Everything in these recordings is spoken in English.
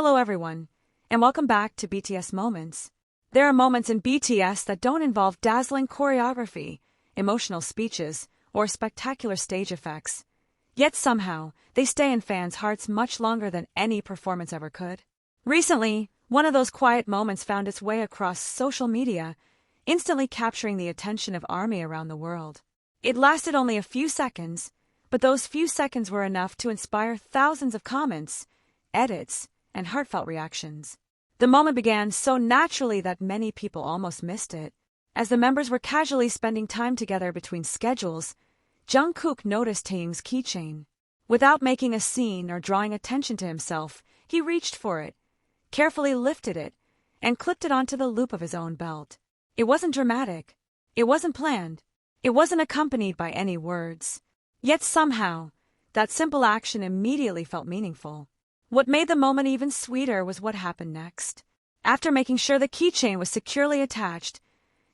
Hello everyone, and welcome back to BTS Moments. There are moments in BTS that don't involve dazzling choreography, emotional speeches, or spectacular stage effects. Yet somehow, they stay in fans' hearts much longer than any performance ever could. Recently, one of those quiet moments found its way across social media, instantly capturing the attention of ARMY around the world. It lasted only a few seconds, but those few seconds were enough to inspire thousands of comments, edits, and heartfelt reactions. The moment began so naturally that many people almost missed it. As the members were casually spending time together between schedules, Jungkook noticed Taehyung's keychain. Without making a scene or drawing attention to himself, he reached for it, carefully lifted it, and clipped it onto the loop of his own belt. It wasn't dramatic. It wasn't planned. It wasn't accompanied by any words. Yet somehow, that simple action immediately felt meaningful. What made the moment even sweeter was what happened next. After making sure the keychain was securely attached,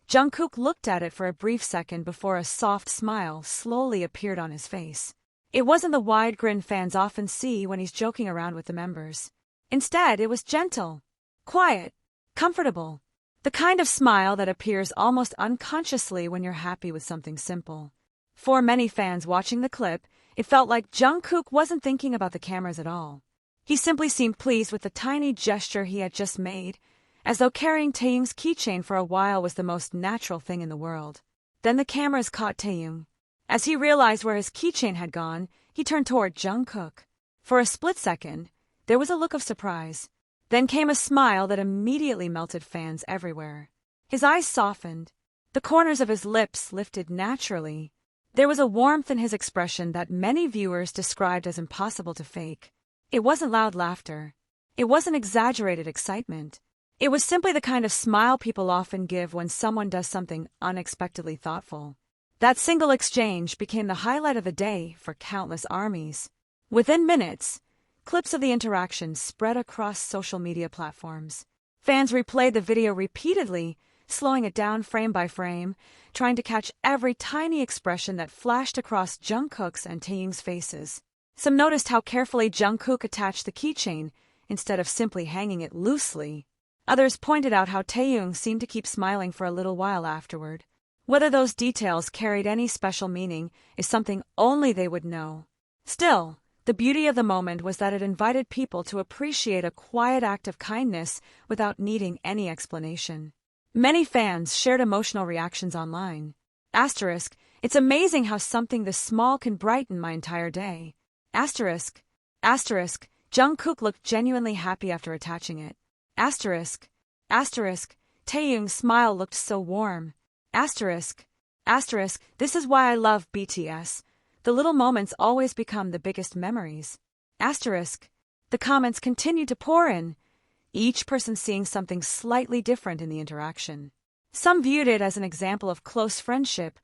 Jungkook looked at it for a brief second before a soft smile slowly appeared on his face. It wasn't the wide grin fans often see when he's joking around with the members. Instead, it was gentle, quiet, comfortable. The kind of smile that appears almost unconsciously when you're happy with something simple. For many fans watching the clip, it felt like Jungkook wasn't thinking about the cameras at all. He simply seemed pleased with the tiny gesture he had just made, as though carrying Taehyung's keychain for a while was the most natural thing in the world. Then the cameras caught Taehyung. As he realized where his keychain had gone, he turned toward Jungkook. For a split second, there was a look of surprise. Then came a smile that immediately melted fans everywhere. His eyes softened. The corners of his lips lifted naturally. There was a warmth in his expression that many viewers described as impossible to fake. It wasn't loud laughter. It wasn't exaggerated excitement. It was simply the kind of smile people often give when someone does something unexpectedly thoughtful. That single exchange became the highlight of the day for countless armies. Within minutes, clips of the interaction spread across social media platforms. Fans replayed the video repeatedly, slowing it down frame by frame, trying to catch every tiny expression that flashed across Jungkook's and Taehyung's faces. Some noticed how carefully Jungkook attached the keychain instead of simply hanging it loosely. Others pointed out how Taehyung seemed to keep smiling for a little while afterward. Whether those details carried any special meaning is something only they would know. Still, the beauty of the moment was that it invited people to appreciate a quiet act of kindness without needing any explanation. Many fans shared emotional reactions online. Asterisk, it's amazing how something this small can brighten my entire day. Asterisk, Jungkook looked genuinely happy after attaching it. Asterisk, Taehyung's smile looked so warm. Asterisk, this is why I love BTS. The little moments always become the biggest memories. Asterisk, the comments continued to pour in, each person seeing something slightly different in the interaction. Some viewed it as an example of close friendship,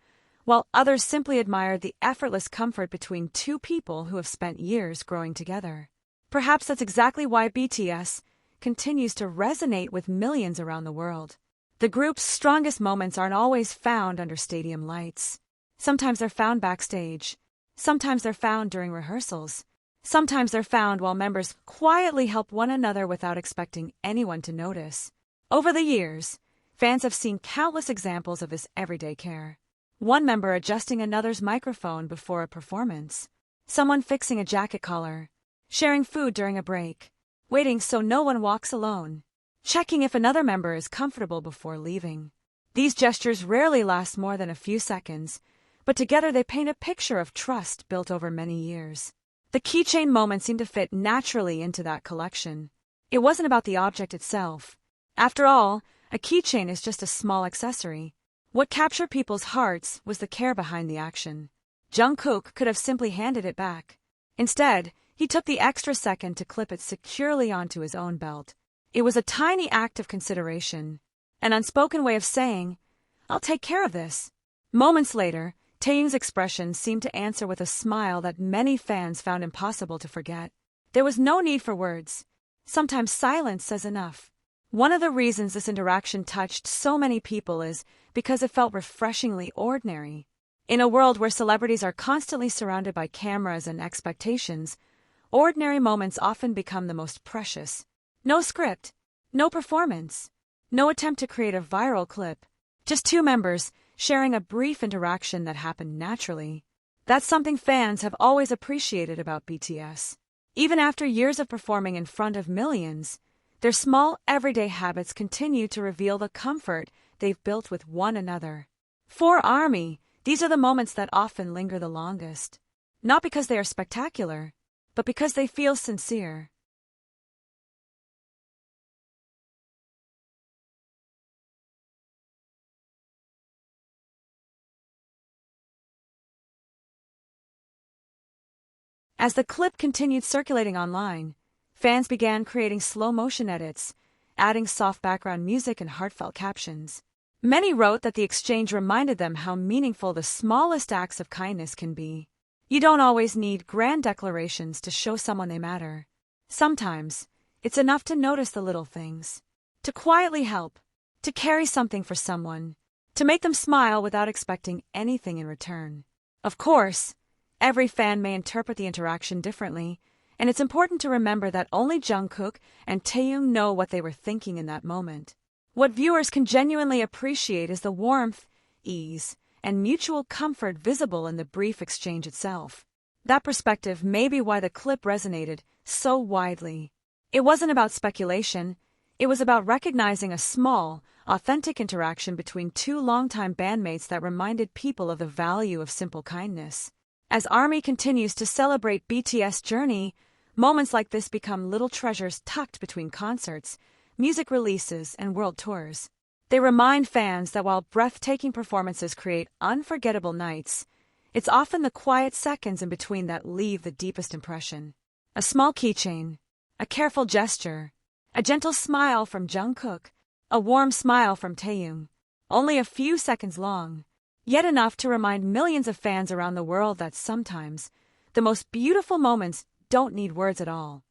while others simply admired the effortless comfort between two people who have spent years growing together. Perhaps that's exactly why BTS continues to resonate with millions around the world. The group's strongest moments aren't always found under stadium lights. Sometimes they're found backstage. Sometimes they're found during rehearsals. Sometimes they're found while members quietly help one another without expecting anyone to notice. Over the years, fans have seen countless examples of this everyday care. One member adjusting another's microphone before a performance. Someone fixing a jacket collar. Sharing food during a break. Waiting so no one walks alone. Checking if another member is comfortable before leaving. These gestures rarely last more than a few seconds, but together they paint a picture of trust built over many years. The keychain moment seemed to fit naturally into that collection. It wasn't about the object itself. After all, a keychain is just a small accessory. What captured people's hearts was the care behind the action. Jungkook could have simply handed it back. Instead, he took the extra second to clip it securely onto his own belt. It was a tiny act of consideration, an unspoken way of saying, "I'll take care of this." Moments later, Taehyung's expression seemed to answer with a smile that many fans found impossible to forget. There was no need for words. Sometimes silence says enough. One of the reasons this interaction touched so many people is because it felt refreshingly ordinary. In a world where celebrities are constantly surrounded by cameras and expectations, ordinary moments often become the most precious. No script, no performance, no attempt to create a viral clip. Just two members sharing a brief interaction that happened naturally. That's something fans have always appreciated about BTS. Even after years of performing in front of millions, their small, everyday habits continue to reveal the comfort they've built with one another. For ARMY, these are the moments that often linger the longest. Not because they are spectacular, but because they feel sincere. As the clip continued circulating online, fans began creating slow-motion edits, adding soft background music and heartfelt captions. Many wrote that the exchange reminded them how meaningful the smallest acts of kindness can be. You don't always need grand declarations to show someone they matter. Sometimes, it's enough to notice the little things, to quietly help, to carry something for someone, to make them smile without expecting anything in return. Of course, every fan may interpret the interaction differently, and it's important to remember that only Jungkook and Taehyung know what they were thinking in that moment. What viewers can genuinely appreciate is the warmth, ease, and mutual comfort visible in the brief exchange itself. That perspective may be why the clip resonated so widely. It wasn't about speculation, it was about recognizing a small, authentic interaction between two longtime bandmates that reminded people of the value of simple kindness. As ARMY continues to celebrate BTS' journey, moments like this become little treasures tucked between concerts, music releases, and world tours. They remind fans that while breathtaking performances create unforgettable nights, it's often the quiet seconds in between that leave the deepest impression. A small keychain, a careful gesture, a gentle smile from Jungkook, a warm smile from Taehyung, only a few seconds long, yet enough to remind millions of fans around the world that sometimes the most beautiful moments don't need words at all.